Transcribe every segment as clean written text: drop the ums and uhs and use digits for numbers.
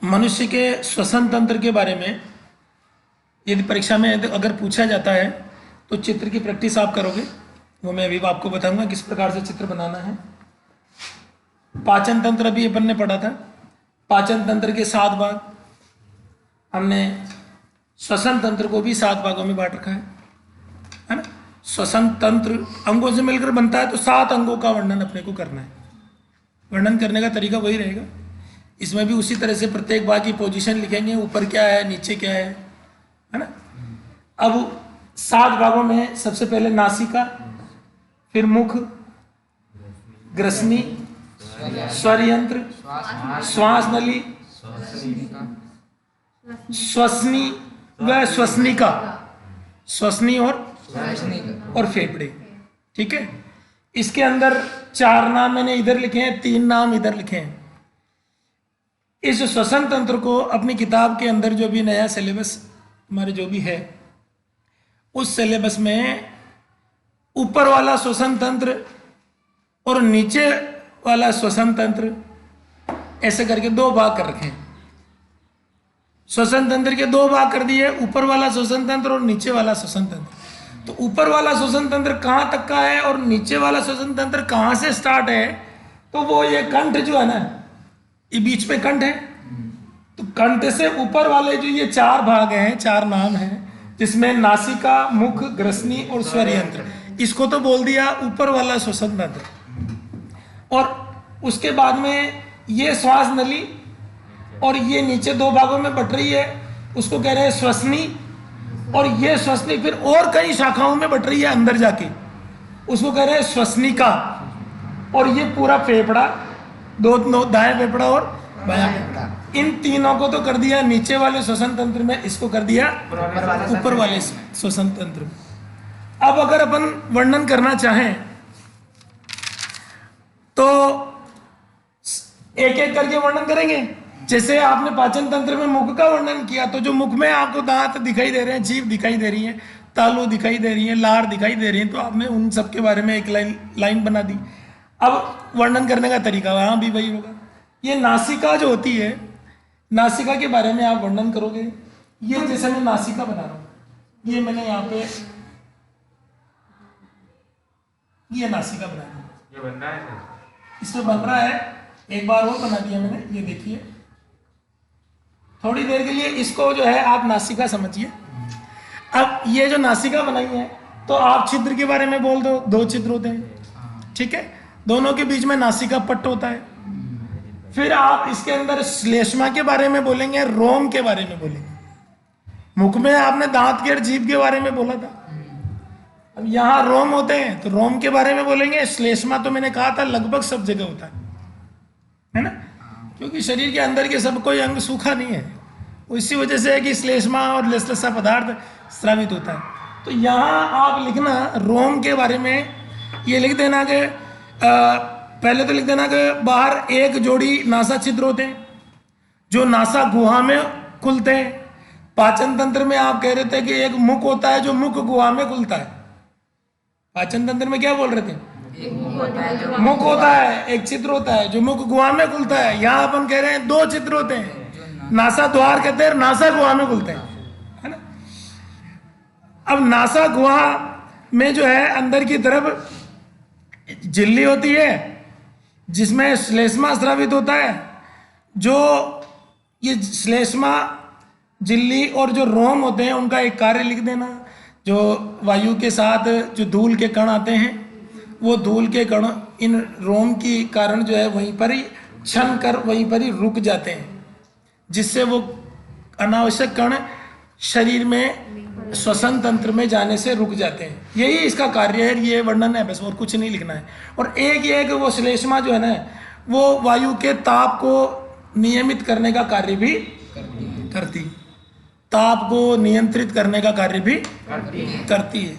मनुष्य के श्वसन तंत्र के बारे में यदि परीक्षा में अगर पूछा जाता है तो चित्र की प्रैक्टिस आप करोगे, वो मैं अभी आपको बताऊंगा किस प्रकार से चित्र बनाना है। पाचन तंत्र अभी अपन ने पढ़ा था, पाचन तंत्र के 7 भाग, हमने श्वसन तंत्र को भी 7 भागों में बांट रखा है ना। श्वसन तंत्र अंगों से मिलकर बनता है, तो 7 अंगों का वर्णन अपने को करना है। वर्णन करने का तरीका वही रहेगा, इसमें भी उसी तरह से प्रत्येक भाग की पोजीशन लिखेंगे, ऊपर क्या है नीचे क्या है ना। अब 7 भागों में सबसे पहले नासिका, फिर मुख, ग्रसनी, स्वर यंत्र, श्वास नली, श्वसनी व श्वसनिका, श्वसनी और फेफड़े। ठीक है, इसके अंदर 4 नाम मैंने इधर लिखे हैं, 3 नाम इधर लिखे हैं। इस श्वसन तंत्र को अपनी किताब के अंदर जो भी नया सिलेबस हमारे जो भी है, उस सिलेबस में ऊपर वाला श्वसन तंत्र और नीचे वाला श्वसन तंत्र ऐसे करके 2 भाग कर रखे हैं। श्वसन तंत्र के 2 भाग कर दिए, ऊपर वाला श्वसन तंत्र और नीचे वाला श्वसन तंत्र। तो ऊपर वाला श्वसन तंत्र कहाँ तक का है और नीचे वाला श्वसन तंत्र कहाँ से स्टार्ट है, तो वो ये कंठ जो है ना, ये बीच में कंठ है, तो कंठ से ऊपर वाले जो ये 4 भाग हैं, 4 नाम हैं, जिसमें नासिका, मुख, ग्रसनी और स्वर यंत्र, इसको तो बोल दिया ऊपर वाला श्वसन तंत्र। और उसके बाद में ये श्वास नली और ये नीचे 2 भागों में बट रही है, उसको कह रहे हैं श्वसनी, और ये श्वसनी फिर और कई शाखाओं में बट रही है अंदर जाके, उसको कह रहे हैं श्वसनिका। और ये पूरा फेफड़ा, 2 दाएं फेफड़ा और बायां फेफड़ा, इन तीनों को तो कर दिया नीचे वाले श्वसन तंत्र में, इसको कर दिया ऊपर वाले श्वसन तंत्र में। अब अगर अपन वर्णन करना चाहें तो एक एक करके वर्णन करेंगे। जैसे आपने पाचन तंत्र में मुख का वर्णन किया, तो जो मुख में आपको दांत दिखाई दे रहे हैं, जीभ दिखाई दे रही है, तालू दिखाई दे रही है, लार दिखाई दे रही है, तो आपने उन सब के बारे में एक लाइन बना दी। अब वर्णन करने का तरीका वहां भी वही होगा। ये नासिका जो होती है, नासिका के बारे में आप वर्णन करोगे। ये जैसे मैं नासिका बना रहा हूं, ये मैंने यहाँ पे ये नासिका बना दी, ये बन रहा है, इसमें बन रहा है, एक बार और बना दिया मैंने, ये देखिए। थोड़ी देर के लिए इसको जो है आप नासिका समझिए। अब ये जो नासिका बनाई है, तो आप छिद्र के बारे में बोल दो, 2 छिद्र होते हैं, ठीक है, दोनों के बीच में नासिका पट्ट होता है। फिर आप इसके अंदर श्लेष्मा के बारे में बोलेंगे, रोम के बारे में बोलेंगे। मुख में आपने दांत के और जीभ के बारे में बोला था, अब यहाँ रोम होते हैं तो रोम के बारे में बोलेंगे। श्लेष्मा तो मैंने कहा था लगभग सब जगह होता है ना, क्योंकि शरीर के अंदर के सब कोई अंग सूखा नहीं है, इसी वजह से है कि श्लेष्मा और लसलसा पदार्थ स्रावित होता है। तो यहाँ आप लिखना रोम के बारे में, ये लिख देना कि पहले तो लिख देना कि बाहर 1 जोड़ी नासा छिद्र होते हैं जो नासा गुहा में खुलते हैं। पाचन तंत्र में आप कह रहे थे कि एक मुख होता है जो मुख गुहा में खुलता है। पाचन तंत्र में क्या बोल रहे थे, मुख होता है, एक छिद्र होता है जो मुख गुहा में खुलता है। यहाँ अपन कह रहे हैं 2 छिद्र होते हैं, नासा द्वार कहते हैं, नासा गुहा में खुलते हैं, है ना। अब नासा गुहा में जो है अंदर की तरफ झिल्ली होती है जिसमें श्लेष्मा स्रावित होता है। जो ये श्लेष्मा, झिल्ली और जो रोम होते हैं उनका एक कार्य लिख देना। जो वायु के साथ जो धूल के कण आते हैं, वो धूल के कण इन रोम के कारण जो है वहीं पर ही क्षण कर वहीं पर ही रुक जाते हैं, जिससे वो अनावश्यक कण शरीर में श्वसन तंत्र में जाने से रुक जाते हैं। यही इसका कार्य है, ये वर्णन है बस, और कुछ नहीं लिखना है। और एक ये है कि वो श्लेष्मा जो है ना, वो वायु के ताप को नियमित करने का कार्य भी करती, ताप को नियंत्रित करने का कार्य भी करती है।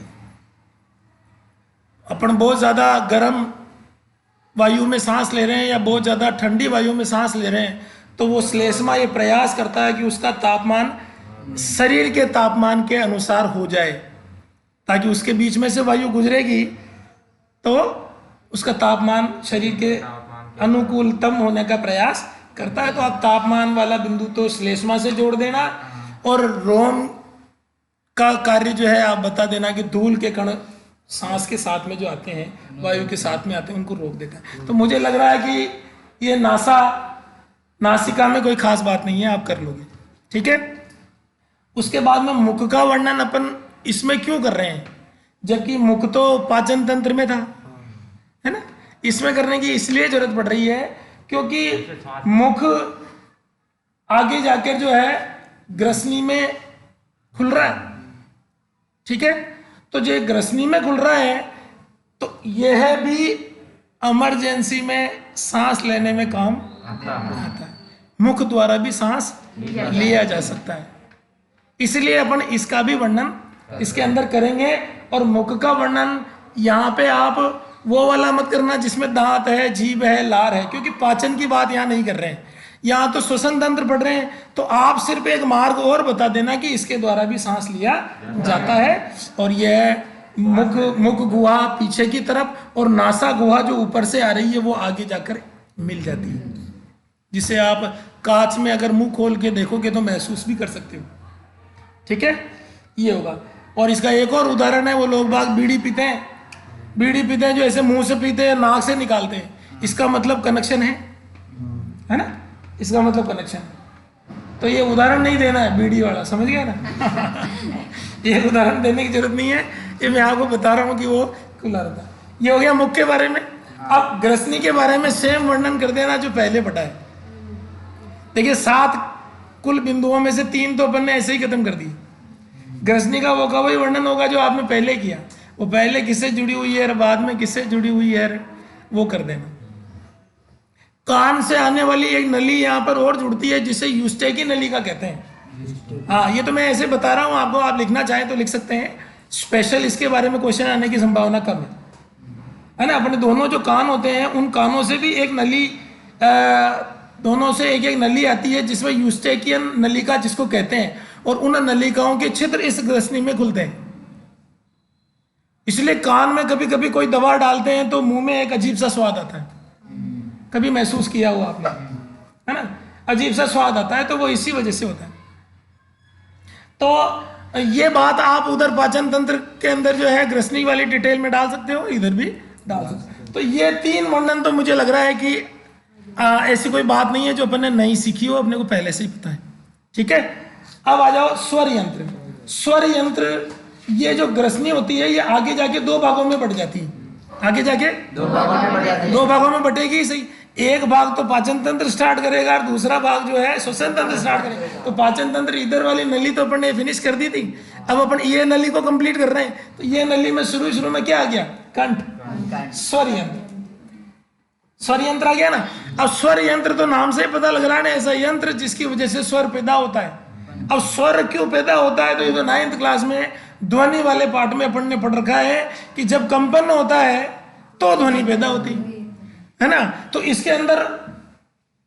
अपन बहुत ज़्यादा गर्म वायु में सांस ले रहे हैं या बहुत ज़्यादा ठंडी वायु में सांस ले रहे हैं, तो वो श्लेष्मा ये प्रयास करता है कि उसका तापमान शरीर के तापमान के अनुसार हो जाए, ताकि उसके बीच में से वायु गुजरेगी तो उसका तापमान शरीर के अनुकूलतम होने का प्रयास करता है। तो आप तापमान वाला बिंदु तो श्लेष्मा से जोड़ देना, और रोम का कार्य जो है आप बता देना कि धूल के कण सांस के साथ में जो आते हैं, वायु के साथ में आते हैं, उनको रोक देता है। तो मुझे लग रहा है कि ये नासिका में कोई खास बात नहीं है, आप कर लोगे, ठीक है। उसके बाद में मुख का वर्णन अपन इसमें क्यों कर रहे हैं, जबकि मुख तो पाचन तंत्र में था, है ना। इसमें करने की इसलिए जरूरत पड़ रही है क्योंकि मुख आगे जाकर जो है ग्रसनी में खुल रहा है, ठीक है। तो जो ग्रसनी में खुल रहा है तो यह भी इमरजेंसी में सांस लेने में काम आता है। मुख द्वारा भी सांस लिया जा सकता है, इसलिए अपन इसका भी वर्णन इसके अंदर करेंगे। और मुख का वर्णन यहाँ पे आप वो वाला मत करना जिसमें दांत है, जीभ है, लार है, क्योंकि पाचन की बात यहाँ नहीं कर रहे हैं, यहाँ तो श्वसन तंत्र पढ़ रहे हैं। तो आप सिर्फ एक मार्ग और बता देना कि इसके द्वारा भी सांस लिया जाता है। और यह मुख गुहा पीछे की तरफ, और नासा गुहा जो ऊपर से आ रही है वो आगे जाकर मिल जाती है, जिसे आप कांच में अगर मुंह खोल के देखोगे तो महसूस भी कर सकते हो, ठीक है। ये होगा। और इसका एक और उदाहरण है, वो लोग बाग बीड़ी पीते हैं जो ऐसे मुंह से पीते हैं, नाक से निकालते हैं, इसका मतलब कनेक्शन है ना, इसका मतलब कनेक्शन। तो ये उदाहरण नहीं देना है बीड़ी वाला, समझ गया ना। ये उदाहरण देने की जरूरत नहीं है, ये मैं आपको बता रहा हूँ कि वो खुला रहता है। ये हो गया मुख के बारे में। अब ग्रसनी के बारे में सेम वर्णन कर देना जो पहले पढ़ा है। देखिए 7 कुल बिंदुओं में से 3 तो अपन ने ऐसे ही खत्म कर दिए। ग्रसनी का वो का वही वर्णन होगा जो आपने पहले किया, वो पहले किससे जुड़ी हुई है और बाद में किससे जुड़ी हुई है वो कर देना। कान से आने वाली एक नली यहाँ पर और जुड़ती है जिसे यूस्टेकी नली का कहते हैं। हाँ, ये तो मैं ऐसे बता रहा हूँ आपको, आप लिखना चाहें तो लिख सकते हैं। स्पेशल इसके बारे में क्वेश्चन आने की संभावना कम है ना। अपने दोनों जो कान होते हैं उन कानों से भी एक नली, दोनों से एक एक नली आती है जिसमें यूस्टेकियन नलिका जिसको कहते हैं, और उन नलिकाओं के छिद्र इस ग्रसनी में खुलते हैं। इसलिए कान में कभी कभी कोई दवा डालते हैं तो मुंह में एक अजीब सा स्वाद आता है, कभी महसूस किया हुआ आपने, है ना, अजीब सा स्वाद आता है, तो वो इसी वजह से होता है। तो ये बात आप उधर पाचन तंत्र के अंदर जो है ग्रसनी वाली डिटेल में डाल सकते हो, इधर भी डाल सकते हो। तो ये 3 वर्णन तो मुझे लग रहा है कि ऐसी कोई बात नहीं है जो अपन ने नहीं सीखी हो, अपने को पहले से ही पता है, ठीक है। अब आ जाओ स्वर यंत्र। स्वर यंत्र, ये जो ग्रसनी होती है ये आगे जाके 2 भागों में बट जाती है, आगे जाके 2 भागों में बटेगी, सही। एक भाग तो पाचन तंत्र स्टार्ट करेगा और दूसरा भाग जो है श्वसन तंत्र स्टार्ट करेगा। तो पाचन तंत्र इधर वाली नली तो अपन ने फिनिश कर दी थी, अब अपन ये नली को कंप्लीट कर रहे हैं। तो ये नली में शुरू में क्या आ गया, कंठ, स्वर यंत्र, स्वर यंत्र आ गया ना। अब स्वर यंत्र तो नाम से ही पता लग रहा है ना, ऐसा यंत्र जिसकी वजह से स्वर पैदा होता है। अब स्वर क्यों पैदा होता है, तो ये तो 9th क्लास में ध्वनि वाले पार्ट में अपन ने पढ़ रखा है कि जब कंपन होता है तो ध्वनि पैदा होती है ना। तो इसके अंदर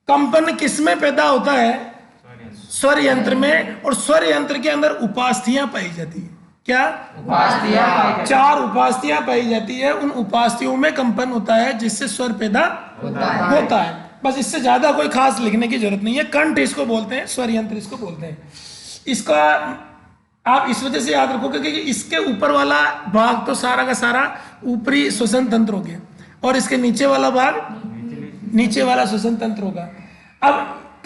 कंपन किस में पैदा होता है, स्वर यंत्र में। और स्वर यंत्र के अंदर उपास्थियां पाई जाती है। क्या उपास्थियां? 4 उपास्थियां पाई जाती है, उन उपास्थियों में कंपन होता है जिससे स्वर पैदा होता है। बस इससे ज्यादा कोई खास लिखने की जरूरत नहीं है। कंठ इसको बोलते हैं, स्वर यंत्र इसको बोलते हैं। इसका आप इस वजह से याद रखोगे कि इसके ऊपर वाला भाग तो सारा का सारा ऊपरी श्वसन तंत्र हो गया, और इसके नीचे वाला भाग नीचे वाला श्वसन तंत्र होगा। अब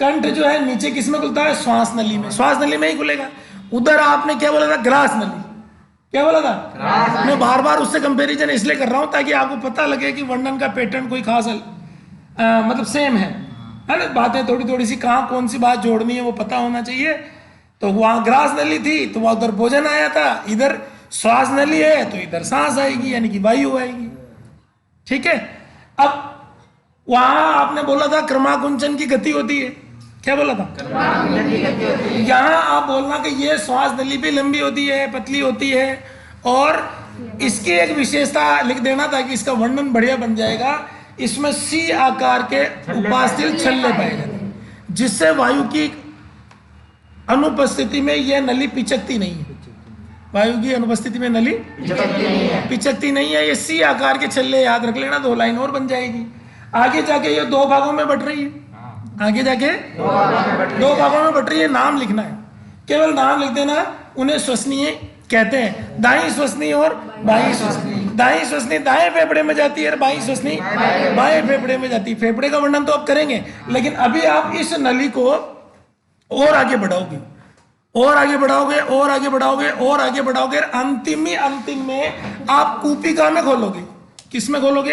कंठ जो है नीचे किस में खुलता है, श्वास नली में, श्वास नली में ही खुलेगा। उधर आपने क्या बोला था, ग्रास नली, क्या बोला था। मैं बार बार उससे कंपैरिजन इसलिए कर रहा हूं ताकि आपको पता लगे कि वर्णन का पैटर्न कोई खास मतलब सेम है ना। बातें थोड़ी थोड़ी सी कहाँ कौन सी बात जोड़नी है वो पता होना चाहिए। तो वहां ग्रास नली थी तो वहां उधर भोजन आया था, इधर श्वास नली है तो इधर सांस आएगी, यानी कि वायु आएगी, ठीक है। अब वहां आपने बोला था क्रमाकुंचन की गति होती है, क्या बोला था, यहाँ आप बोलना कि ये श्वास नली भी लंबी होती है, पतली होती है, और इसकी एक विशेषता लिख देना ताकि इसका वर्णन बढ़िया बन जाएगा। इसमें सी आकार के उपास्थि छल्ले पाए जाते हैं, जिससे वायु की अनुपस्थिति में यह नली पिचकती नहीं है। वायु की अनुपस्थिति में नली पिचकती नहीं है। ये सी आकार के छल्ले याद रख लेना, 2 लाइन और बन जाएगी। आगे जाके ये 2 भागों में बट रही है, आगे जाके दो भागों में बट रही है, नाम लिखना है, केवल नाम लिख देना। उन्हें श्वसनीय कहते हैं। दाई श्वसनी और बाई श्वसनी। दाई श्वसनी दाएं फेफड़े में जाती है और बाई श्वसनी बाएं फेफड़े में जाती है। फेफड़े का वर्णन तो आप करेंगे, लेकिन अभी आप इस नली को और आगे बढ़ाओगे, और आगे बढ़ाओगे, और आगे बढ़ाओगे, और आगे बढ़ाओगे, अंतिम में आप कूपिका में खोलोगे। किस में खोलोगे?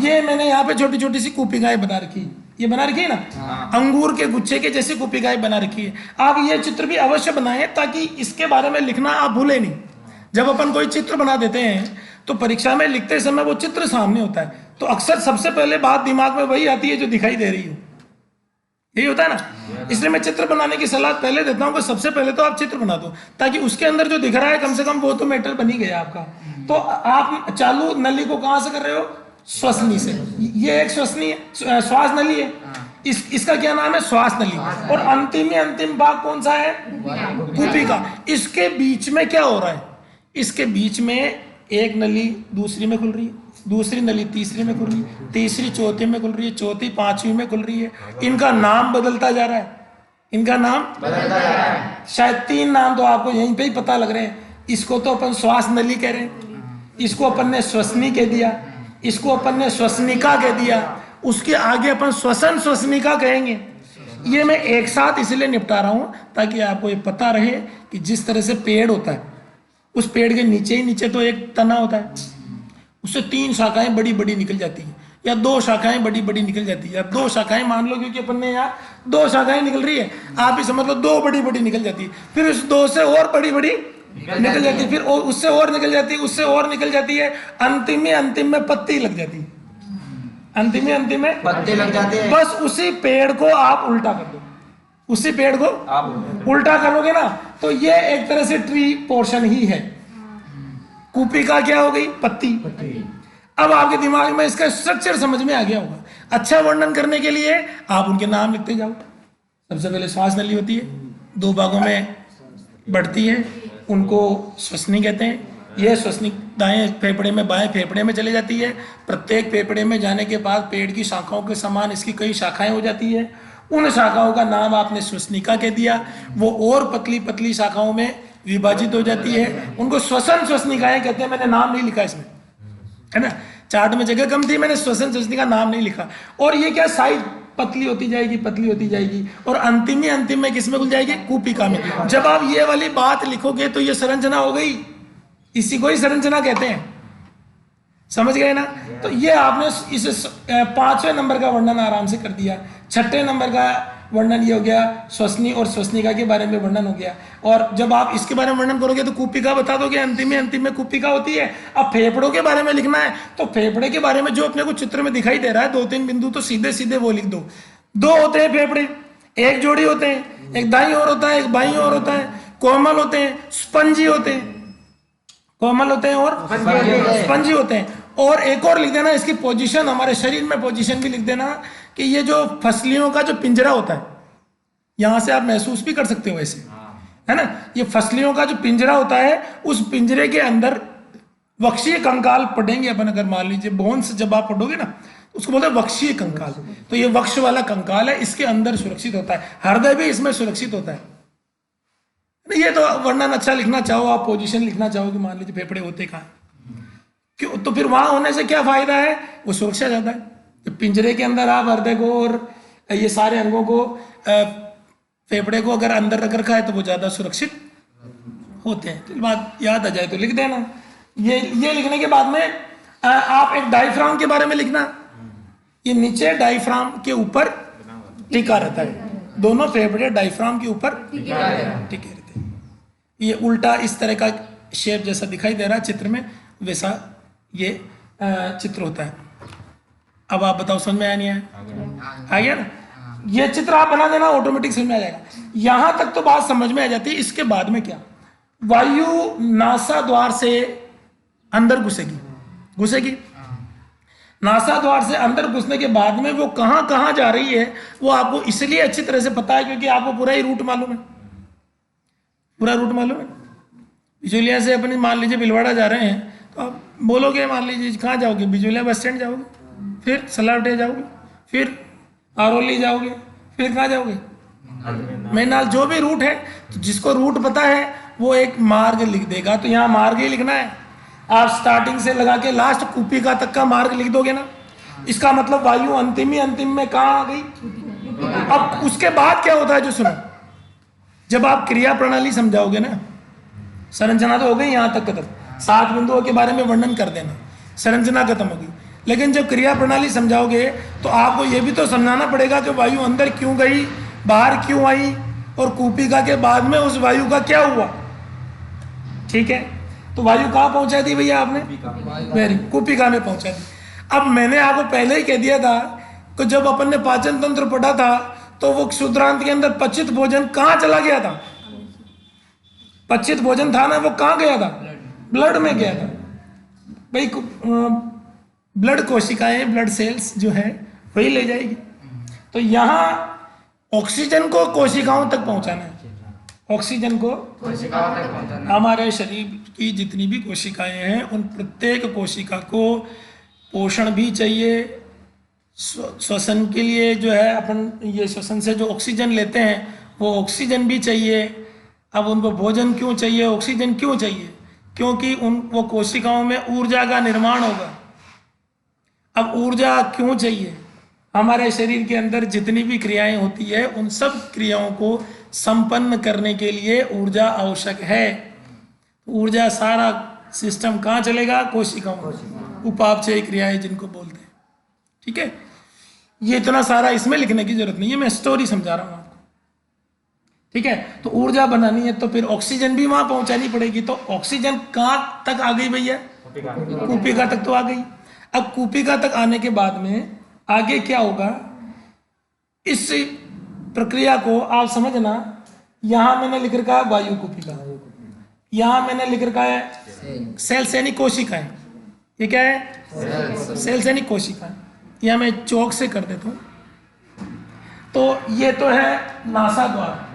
ये मैंने यहाँ पे छोटी छोटी सी कूपिकाएं बना रखी है, ये बना रखी है ना, अंगूर के गुच्छे के जैसी कूपिकाएं बना रखी है। आप ये चित्र भी अवश्य बनाएं ताकि इसके बारे में लिखना आप भूले नहीं। जब अपन कोई चित्र बना देते हैं तो परीक्षा में लिखते समय वो चित्र सामने होता है, तो अक्सर सबसे पहले बात दिमाग में वही आती है जो दिखाई दे रही हो, यही होता है ना। इसलिए मैं चित्र बनाने की सलाह पहले देता हूं कि सबसे पहले तो आप चित्र बना दो, ताकि उसके अंदर जो दिख रहा है कम से कम वो तो मैटर बन ही गया आपका। तो आप चालू नली को कहां से कर रहे हो? श्वसनी से। ये एक श्वसनी है, श्वास नली है, इसका क्या नाम है? श्वास नली। और अंतिम भाग कौन सा है? कूपिका। इसके बीच में क्या हो रहा है? इसके बीच में एक नली दूसरी में खुल रही है, दूसरी नली तीसरी में खुल रही है, तीसरी चौथी में खुल रही है, चौथी पांचवी में खुल रही है। इनका नाम बदलता जा रहा है, इनका नाम बदलता जा रहा है। शायद 3 नाम तो आपको यहीं पे ही पता लग रहे हैं। इसको तो अपन श्वास नली कह रहे हैं, इसको अपन ने श्वसनी कह दिया, इसको अपन ने श्वसनिका कह दिया, उसके आगे अपन श्वसन श्वसनिका कहेंगे। ये मैं एक साथ इसलिए निपटा रहा हूं ताकि आपको ये पता रहे कि जिस तरह से पेड़ होता है, उस पेड़ के नीचे ही नीचे तो एक तना होता है, उससे 3 शाखाएं बड़ी बड़ी निकल जाती हैं, या 2 शाखाएं बड़ी बड़ी निकल जाती है, या 2 शाखाएं मान लो, क्योंकि अपन ने यहाँ 2 शाखाएं निकल रही है, आप ही समझ लो 2 बड़ी बड़ी निकल जाती है, फिर उस 2 से और बड़ी बड़ी निकल जाती है, फिर उससे और निकल जाती है, उससे और निकल जाती है, अंतिम में पत्ती लग जाती है, अंतिम में पत्ते लग जाते हैं। बस उसी पेड़ को आप उल्टा कर दो, उसी पेड़ को आप उल्टा करोगे ना, तो ये एक तरह से ट्री पोर्शन ही है। कूपिका क्या हो गई? पत्ती। अब आपके दिमाग में इसका स्ट्रक्चर समझ में आ गया होगा। अच्छा वर्णन करने के लिए आप उनके नाम लिखते जाओ। सबसे पहले श्वास नली होती है, 2 भागों में बढ़ती है, उनको श्वसनी कहते हैं। यह श्वसनी दाएं फेफड़े में बाएं फेफड़े में चली जाती है। प्रत्येक फेफड़े में जाने के बाद पेड़ की शाखाओं के समान इसकी कई शाखाएं हो जाती है। उन शाखाओं का नाम आपने श्वसनिका कह दिया। वो और पतली पतली शाखाओं में विभाजित हो जाती है, उनको श्वसन श्वसनिकाएं कहते हैं। मैंने नाम नहीं लिखा इसमें, है ना, चार्ट में जगह कम थी, मैंने श्वसन श्वसनिका नाम नहीं लिखा। और ये क्या साइज पतली होती जाएगी, पतली होती जाएगी, और अंतिम में किस में खुल जाएगी? कूपिका में। जब आप ये वाली बात लिखोगे तो ये संरचना हो गई, इसी को ही संरचना कहते हैं। समझ गए ना? तो ये आपने इस 5वें नंबर का वर्णन आराम से कर दिया। 6ठे नंबर का वर्णन ये हो गया, श्वसनी और श्वसनिका के बारे में वर्णन हो गया। और जब आप इसके बारे में वर्णन करोगे तो कूपिका बता दोगे, अंतिम में कूपिका होती है। अब फेफड़ों के बारे में लिखना है तो फेफड़े के बारे में जो अपने को चित्र में दिखाई दे रहा है 2-3 बिंदु, तो सीधे सीधे वो लिख दो। 2 होते हैं फेफड़े, एक जोड़ी होते हैं, एक दाईं ओर होता है, एक बाईं ओर होता है। कोमल होते हैं, स्पंजी होते हैं, कोमल होते हैं और स्पंजी होते हैं। और एक और लिख देना इसकी पोजीशन, हमारे शरीर में पोजीशन भी लिख देना कि ये जो फसलियों का जो पिंजरा होता है, यहां से आप महसूस भी कर सकते हो ऐसे, है ना। ये फसलियों का जो पिंजरा होता है, उस पिंजरे के अंदर वक्षीय कंकाल पढ़ेंगे अपन। अगर मान लीजिए बोन्स जब आप पढ़ोगे ना, उसको बोलते हैं वक्षीय कंकाल। तो ये वक्ष वाला कंकाल है, इसके अंदर सुरक्षित होता है। हृदय भी इसमें सुरक्षित होता है। ये तो वर्णन अच्छा लिखना चाहो आप, पोजीशन लिखना चाहो कि मान लीजिए फेफड़े होते कहाँ, क्यों, तो फिर वहां होने से क्या फायदा है? वो सुरक्षा ज्यादा है। तो पिंजरे के अंदर आप हृदय को और ये सारे अंगों को, फेफड़े को अगर अंदर रख रखा है तो वो ज्यादा सुरक्षित होते हैं। तो बात याद आ जाए तो लिख देना। ये लिखने के बाद में आप एक डायफ्राम के बारे में लिखना। ये नीचे डायफ्राम के ऊपर टिका रहता है, दोनों फेफड़े डायफ्राम के ऊपर टिके रहते हैं। ये उल्टा इस तरह का शेप जैसा दिखाई दे रहा है चित्र में, वैसा ये चित्र होता है। अब आप बताओ समझ में आया नहीं आया? आ गया ना? ये चित्र आप बना देना, ऑटोमेटिक समझ में आ जाएगा। यहां तक तो बात समझ में आ जाती है। इसके बाद में क्या? वायु नासा द्वार से अंदर घुसेगी। नासा द्वार से अंदर घुसने के बाद में वो कहां कहां जा रही है वो आपको इसलिए अच्छी तरह से पता है क्योंकि आपको पूरा ही रूट मालूम है। पूरा रूट मालूम है। बिचौलिया से अपनी मान लीजिए भिलवाड़ा जा रहे हैं तो आप बोलोगे, मान लीजिए कहाँ जाओगे? बिचौलिया बस स्टैंड जाओगे, फिर सलावटे जाओगे, फिर आरोली जाओगे, फिर कहाँ जाओगे, मैनाल, जो भी रूट है। तो जिसको रूट पता है वो एक मार्ग लिख देगा, तो यहाँ मार्ग ही लिखना है। आप स्टार्टिंग से लगा के लास्ट कूपिका तक का मार्ग लिख दोगे ना, इसका मतलब वायु अंतिम ही अंतिम में कहाँ आ गई। अब उसके बाद क्या होता है जो सुनो, जब आप क्रिया प्रणाली समझाओगे ना, संरचना तो हो गई यहाँ तक खत्म, 7 बिंदुओं के बारे में वर्णन कर देना, संरचना खत्म होगी। लेकिन जब क्रिया प्रणाली समझाओगे तो आपको यह भी तो समझाना पड़ेगा कि वायु अंदर क्यों गई, बाहर क्यों आई, और कूपिका के बाद में उस वायु का क्या हुआ। ठीक है, तो वायु कहाँ पहुंचा दी भैया आपने, वेरी कूपिका में पहुंचा दी। अब मैंने आपको पहले ही कह दिया था कि जब अपन ने पाचन तंत्र पढ़ा था तो वो क्षुद्रांत के अंदर पचित भोजन कहाँ चला गया था, पचित भोजन था ना, वो कहाँ गया था, ब्लड में गया था भाई। ब्लड कोशिकाएं, ब्लड सेल्स जो है वही ले जाएगी। तो यहाँ ऑक्सीजन को कोशिकाओं तक पहुंचाना है, ऑक्सीजन को कोशिकाओं तक पहुंचाना। हमारे शरीर की जितनी भी कोशिकाएं हैं उन प्रत्येक कोशिका को पोषण भी चाहिए, श्वसन के लिए जो है अपन ये श्वसन से जो ऑक्सीजन लेते हैं वो ऑक्सीजन भी चाहिए। अब उनको भोजन क्यों चाहिए, ऑक्सीजन क्यों चाहिए, क्योंकि वो कोशिकाओं में ऊर्जा का निर्माण होगा। अब ऊर्जा क्यों चाहिए, हमारे शरीर के अंदर जितनी भी क्रियाएं होती है उन सब क्रियाओं को संपन्न करने के लिए ऊर्जा आवश्यक है। ऊर्जा सारा सिस्टम कहाँ चलेगा, कोशिकाओं में, उपापचय क्रियाएं जिनको बोलते हैं। ठीक है, ये इतना सारा इसमें लिखने की जरूरत नहीं है, मैं स्टोरी समझा रहा हूँ आपको। ठीक है, तो ऊर्जा बनानी है तो फिर ऑक्सीजन भी वहां पहुंचानी पड़ेगी। तो ऑक्सीजन कहाँ तक आ गई भैया, कूपिका तक तो आ गई। अब कूपिका तक आने के बाद में आगे क्या होगा, इस प्रक्रिया को आप समझना। यहां मैंने लिख रखा है वायु कूपिका, यहां मैंने लिख रखा है सेल सैनिक कोशिकाएं। ये क्या है, सेल सैनिक कोशिकाएं। यह मैं चौक से कर देता हूं। तो ये तो है नासा द्वार,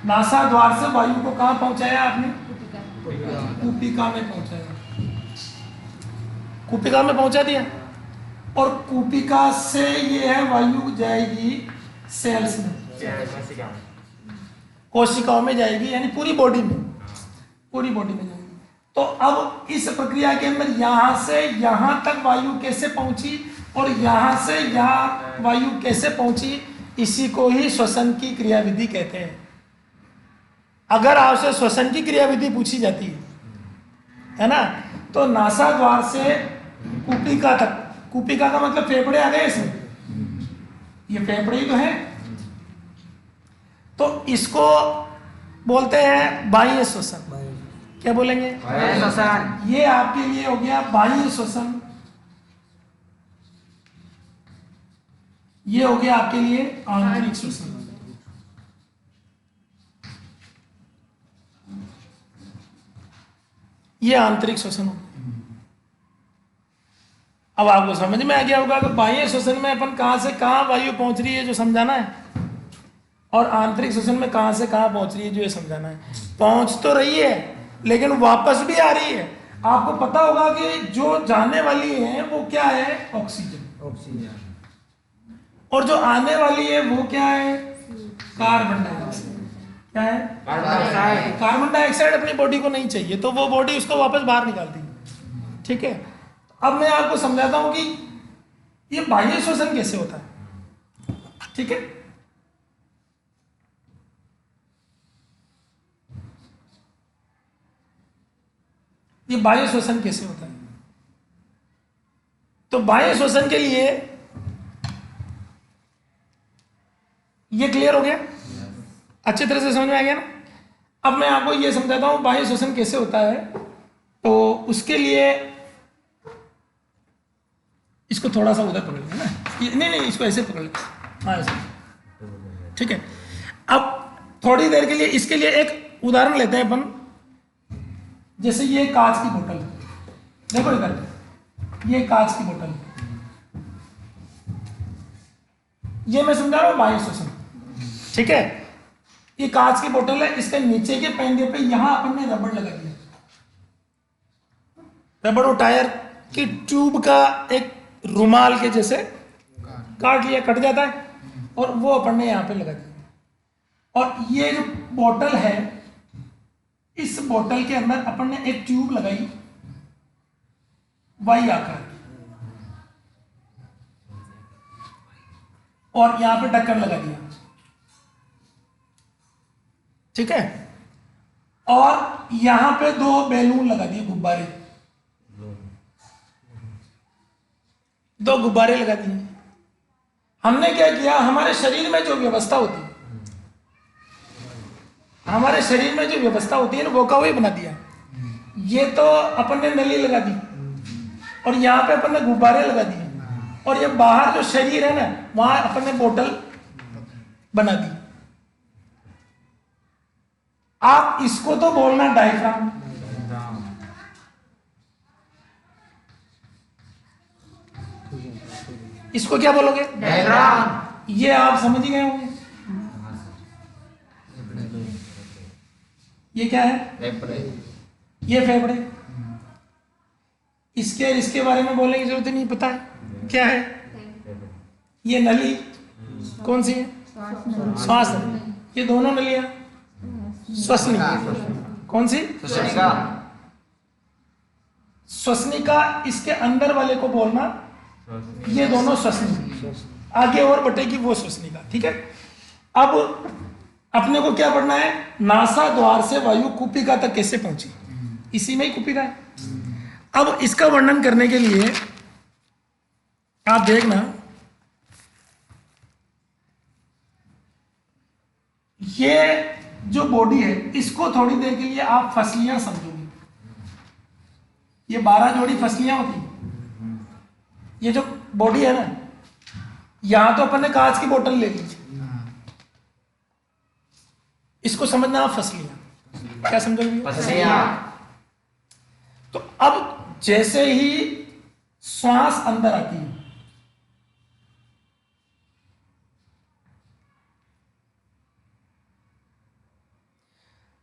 नासा द्वार से वायु को कहां पहुंचाया आपने, कूपिका में पहुंचाया, कूपिका में पहुंचा दिया। और कूपिका से ये है वायु जाएगी सेल्स में, कोशिकाओं में जाएगी, यानी पूरी बॉडी में, पूरी बॉडी में जाएगी। तो अब इस प्रक्रिया के अंदर यहां से यहां तक वायु कैसे पहुंची और यहां से यहां वायु कैसे पहुंची, इसी को ही श्वसन की क्रियाविधि कहते हैं। अगर आपसे श्वसन की क्रियाविधि पूछी जाती है ना, तो नासा द्वार से कूपिका तक, कूपिका का मतलब फेफड़े आ गए इसमें, ये फेफड़े ही तो है, तो इसको बोलते हैं बाह्य श्वसन। क्या बोलेंगे, बाह्य श्वसन। ये आपके लिए हो गया बाह्य श्वसन, ये हो गया आपके लिए आंतरिक श्वसन। ये आंतरिक श्वसन। अब आपको समझ में आ गया होगा कि बाह्य श्वसन में अपन कहां से कहां वायु पहुंच रही है जो समझाना है, और आंतरिक श्वसन में कहां से कहां पहुंच रही है जो ये समझाना है। पहुंच तो रही है लेकिन वापस भी आ रही है। आपको पता होगा कि जो जाने वाली है वो क्या है, ऑक्सीजन, और जो आने वाली है वो क्या है, कार्बन डाइऑक्साइड। क्या है, कार्बन डाइऑक्साइड अपनी बॉडी को नहीं चाहिए तो वो बॉडी उसको वापस बाहर निकालती है। ठीक है, अब मैं आपको समझाता हूं कि ये बाह्य श्वसन कैसे होता है। ठीक है, ये बाह्य श्वसन कैसे होता है। तो बाह्य श्वसन के लिए ये क्लियर हो गया, अच्छे तरह से समझ में आ गया ना। अब मैं आपको ये समझाता हूं बाह्य श्वसन कैसे होता है। तो उसके लिए इसको थोड़ा सा उधर पकड़ लेंगे ना, नहीं इसको ऐसे पकड़ लेंगे, हाँ ऐसे। ठीक है, अब थोड़ी देर के लिए इसके लिए एक उदाहरण लेते हैं अपन। जैसे ये कांच की बोतल, देखो इधर, ये कांच की बोतल, ये मैं समझा रहा हूं बाह्य श्वसन। ठीक है, ये कांच की बोतल है, इसके नीचे के पहिए पे यहां अपन ने रबड़ लगा दिया। रबड़ और टायर की ट्यूब का एक रुमाल के जैसे काट लिया, कट जाता है, और वो अपन ने यहाँ पे लगा दिया। और ये जो बोतल है, इस बोतल के अंदर अपन ने एक ट्यूब लगाई वाई आकार की, और यहां पे ढक्कन लगा दिया, ठीक है। और यहां पे 2 बैलून लगा दिए, गुब्बारे, 2 गुब्बारे लगा दिए। हमने क्या किया, हमारे शरीर में जो व्यवस्था होती है, हमारे शरीर में जो व्यवस्था होती है ना, वो का वही बना दिया। ये तो अपन ने नली लगा दी, और यहाँ पे अपन ने गुब्बारे लगा दिए, और ये बाहर जो शरीर है ना, वहां अपन ने बोतल बना दी। आप इसको तो बोलना डायफ्राम, इसको क्या बोलोगे? डायफ्राम। ये आप समझ ही गए होंगे। ये क्या है? ये फेफड़े। इसके बारे में बोलने की जरूरत नहीं, पता है क्या है? ये नली कौन सी है? श्वास। ये दोनों नलियां श्वसनिका। कौन सी? श्वसनिका। श्वसनिका, इसके अंदर वाले को बोलना ये दोनों श्वसनिका, आगे और बढ़ेगी वो श्वसनिका, ठीक है। अब अपने को क्या पढ़ना है? नासा द्वार से वायु कुपिका तक कैसे पहुंची, इसी में ही कुपिका है। अब इसका वर्णन करने के लिए आप देखना, ये जो बॉडी है, इसको थोड़ी देर के लिए आप फसलियां समझोगे। ये 12 जोड़ी फसलियां होती, ये जो बॉडी है ना, यहां तो अपन ने कांच की बोतल ले ली, इसको समझना आप फसलियां। क्या समझोगे? फसलियां। तो अब जैसे ही श्वास अंदर आती है,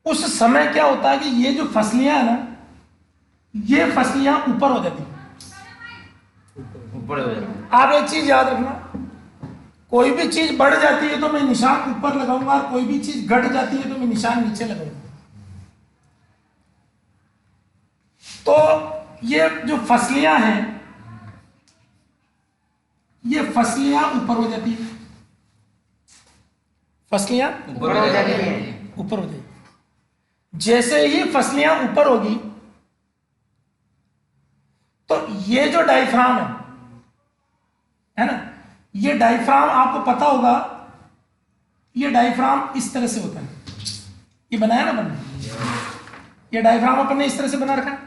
उस समय क्या होता है कि ये जो फसलियां है ना, ये फसलियां ऊपर हो जाती हैं। ऊपर हो जाती है। आप एक चीज याद रखना, कोई भी चीज बढ़ जाती है तो मैं निशान ऊपर लगाऊंगा, और कोई भी चीज घट जाती है तो मैं निशान नीचे लगाऊंगा। तो ये जो फसलियां हैं, ये फसलियां ऊपर हो जाती है, फसलियां ऊपर हो जाती है, ऊपर हो जाती। जैसे ही फसलियां ऊपर होगी, तो ये जो डायफ्राम है ना, ये डायफ्राम आपको पता होगा, ये डायफ्राम इस तरह से होता है। ये बनाया ना बनना, ये डायफ्राम अपन ने इस तरह से बना रखा है।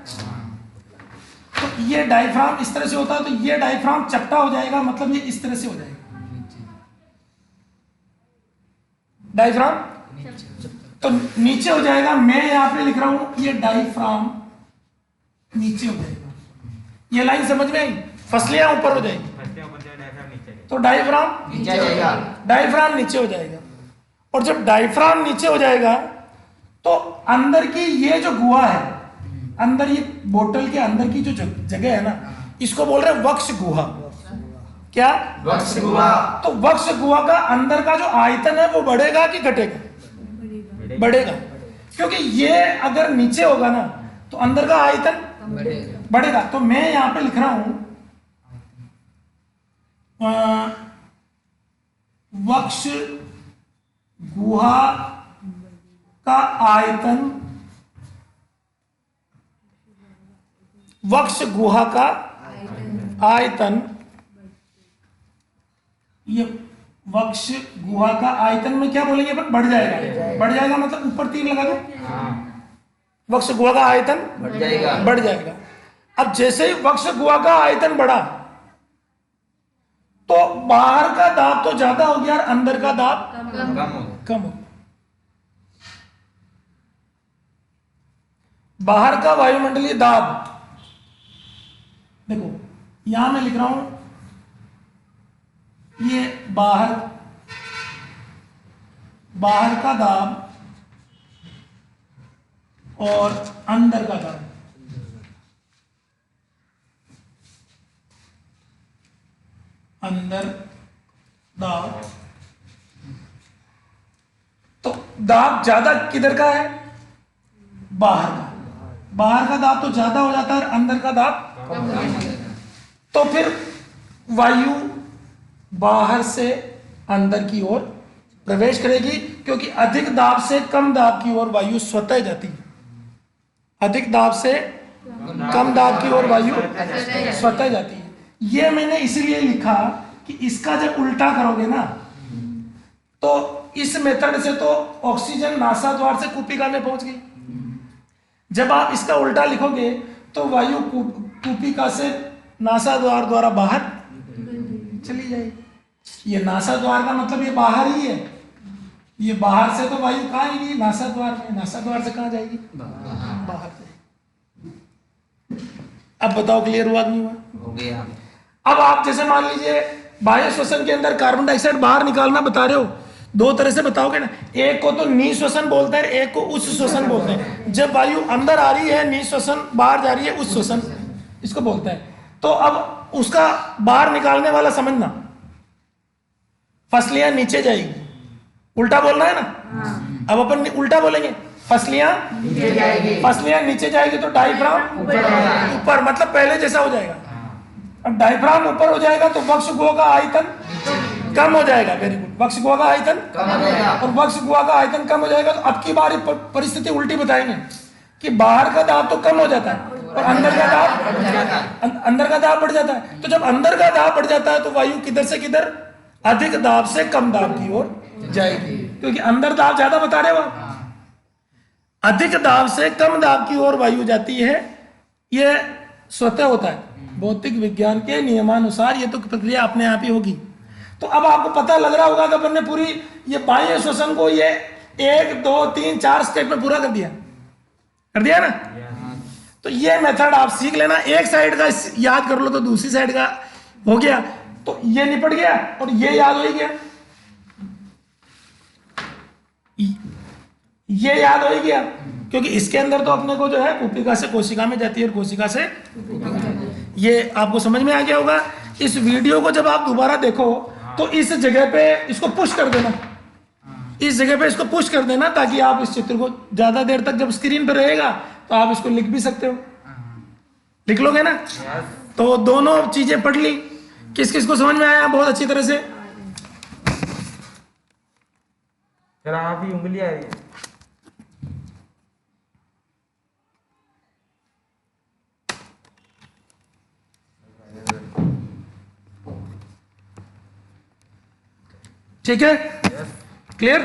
तो ये डायफ्राम इस तरह से होता है, तो ये डायफ्राम चपटा हो जाएगा, मतलब ये इस तरह से हो जाएगा। डायफ्राम तो नीचे हो जाएगा। मैं यहां पे लिख रहा हूं, ये डायफ्राम नीचे हो जाएगा। ये लाइन समझ में आई? फसलियां ऊपर हो जाएगी तो डायफ्राम नीचे हो जाएगा, डायफ्राम नीचे हो जाएगा। और जब डायफ्राम नीचे हो जाएगा तो अंदर की ये जो गुहा है, अंदर ये बोतल के अंदर की जो जगह है ना, इसको बोल रहे हैं वक्ष गुहा। क्या? वक्ष गुहा। तो वक्ष गुहा का अंदर का जो आयतन है वो बढ़ेगा कि घटेगा? बढ़ेगा, क्योंकि ये अगर नीचे होगा ना तो अंदर का आयतन बढ़ेगा। तो मैं यहां पे लिख रहा हूं वक्ष गुहा का आयतन, वक्ष गुहा का आयतन, ये वक्ष गुहा का आयतन में क्या बोलेंगे अपन? बढ़ जाएगा। बढ़ जाएगा मतलब ऊपर तीर लगा दो, वक्ष गुहा का आयतन बढ़ जाएगा, बढ़ जाएगा। अब जैसे ही वक्ष गुहा का आयतन बढ़ा तो बाहर का दाब तो ज्यादा हो गया और अंदर का दाब कम हो। बाहर का वायुमंडलीय दाब, देखो यहां मैं लिख रहा हूं, ये बाहर का दाब और अंदर का दाब। अंदर दाब, तो दाब ज्यादा किधर का है? बाहर का। बाहर का दाब तो ज्यादा हो जाता है, अंदर का दाब, तो फिर वायु बाहर से अंदर की ओर प्रवेश करेगी, क्योंकि अधिक दाब से कम दाब की ओर वायु स्वतः जाती है। अधिक दाब से कम दाब की ओर वायु स्वतः जाती है। ये मैंने इसलिए लिखा कि इसका जब उल्टा करोगे ना, तो इस मेथड से तो ऑक्सीजन नासा द्वार से कूपिका में पहुंच गई। जब आप इसका उल्टा लिखोगे तो वायु कूपिका से नासा द्वार द्वारा बाहर चली जाएगी। ये नासा द्वार का मतलब ये बाहर ही है। ये बाहर से तो वायु कहाँ आएगी? नासा द्वार में। नासा द्वार से कहाँ जाएगी? बाहर जाएगी। अब बताओ क्लियर हुआ कि नहीं हुआ? हो गया। अब आप जैसे मान लीजिए बाह्य श्वसन के अंदर कार्बन डाइऑक्साइड बाहर निकालना बता रहे हो, दो तरह से बताओगे ना। एक को तो निःश्वसन बोलते हैं, एक को उच्च श्वसन बोलते हैं। जब वायु अंदर आ रही है निःश्वसन, बाहर जा रही है उच्च श्वसन, इसको बोलते हैं। तो अब उसका बाहर निकालने वाला समझना, फसलियां नीचे जाएगी, उल्टा बोलना है ना। अब अपन उल्टा बोलेंगे, फसलियां नीचे जाएगी तो डायफ्राम ऊपर, मतलब पहले जैसा हो जाएगा। अब डायफ्राम ऊपर हो जाएगा तो वक्ष गुहा का आयतन कम हो जाएगा। Very good. वक्ष गुहा का आयतन कम हो जाएगा, और वक्ष गुहा का आयतन कम हो जाएगा तो अब की बार परिस्थिति उल्टी बताएंगे कि बाहर का दाब तो कम हो जाता है और अंदर का दाब बढ़ जाता है। तो जब अंदर का दाब बढ़ जाता है तो वायु किधर से किधर? अधिक दाब से कम दाब की ओर जाएगी, क्योंकि अंदर दाब ज्यादा बता रहे हो आप। अधिक दाब से कम दाब की ओर वायु जाती है। यह स्वतः होता है, भौतिक विज्ञान के नियमानुसार ये तो प्रक्रिया अपने आप ही होगी। तो अब आपको पता लग रहा होगा कि अपन ने पूरी ये बाह्य श्वसन को ये 1 2 3 4 स्टेप में पूरा कर दिया ना। तो ये मेथड आप सीख लेना। एक साइड का याद कर लो तो दूसरी साइड का हो गया, तो ये निपट गया और ये याद हो ही गया, ये याद हो ही गया, क्योंकि इसके अंदर तो अपने को जो है कूपिका से कोशिका में जाती है और कोशिका से, ये आपको समझ में आ गया होगा। इस वीडियो को जब आप दोबारा देखो तो इस जगह पे इसको पुश कर देना, इस जगह पे इसको पुश कर देना, ताकि आप इस चित्र को ज्यादा देर तक जब स्क्रीन पे रहेगा तो आप इसको लिख भी सकते हो। लिख लोगे ना? तो दोनों चीजें पढ़ ली। किस किस को समझ में आया बहुत अच्छी तरह से? आप ही उंगली आ रही है। ठीक है, क्लियर?